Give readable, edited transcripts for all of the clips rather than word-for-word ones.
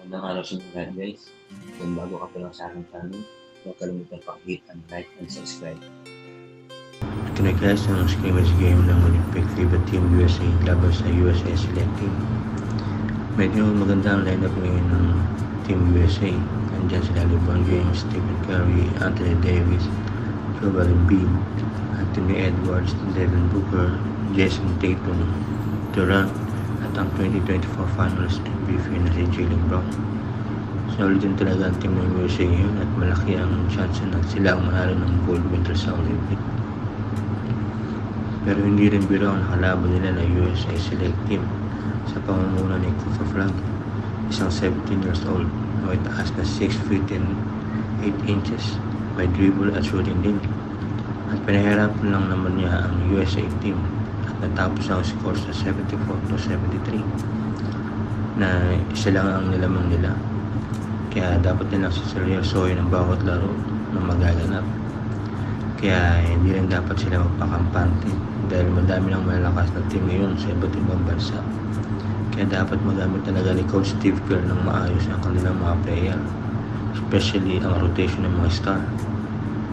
Magandang araw sa inyo lahat guys. Kung bago ka pa lang sa aking channel, huwag kalimutan pa-hit and like and subscribe. Ito na guys ang scrimmage game ng Olympic FIBA Team USA laban sa USA Select Team. Medyo maganda ang lineup ngayon ng Team USA. Andiyan sila LeBron James, Stephen Curry, Anthony Davis, Joel Embiid, Anthony Edwards, Devin Booker, Jason Tatum, Durant, at ang 2024 Finals MVP na si Jaylen Brown. Solid din talaga ang team ng USA ngayon at malaki ang chance na sila ang manalo ng gold medal sa Olympic. Pero hindi rin biro ang nakalaban nila na USA Select Team sa pamumuno ni Kufa Flag, isang 17 years old na may taas na 6 feet and 8 inches, may dribble at shooting din. At pinahirapan lang naman niya ang USA team at natapos ang score sa 74-73 na isa lang ang nilamang nila. Kaya dapat nilang siseryosohin ang bawat laro na magaganap. Kaya hindi rin dapat sila magpakampante dahil madami ng malalakas na team ngayon sa iba't ibang bansa. Kaya dapat magamit talaga ni Coach Steve Kerr ng maayos ang kanilang mga player, especially ang rotation ng mga star.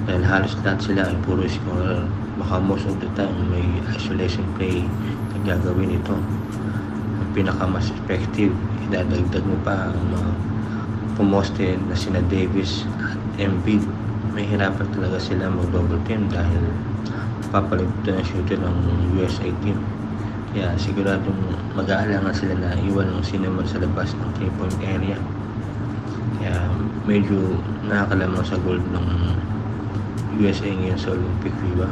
Dahil halos lahat sila ay puro scorer, baka most of the time may isolation play na gagawin ito. Ang pinaka mas effective, idadagdag mo pa ang mga pumoste na sina Davis at Embiid. May hirapan talaga sila mag-double team dahil papalimutan ang shooter ng USA team. Kaya siguradong mag-aalangan sila na iwan ng sinuman sa labas ng 3-point area. Kaya medyo nakakalamang sa gold ng USA ngayon sa Olympic FIBA.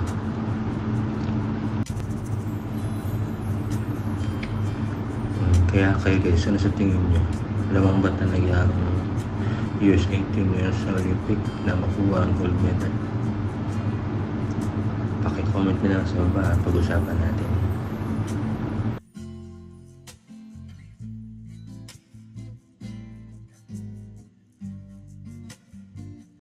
Kaya kayo guys, ano sa tingin nyo? Lamang ba talaga ang USA team ngayon sa Olympic na makuha ang gold medal? Paki-comment na lang sa baba at pag-usapan natin.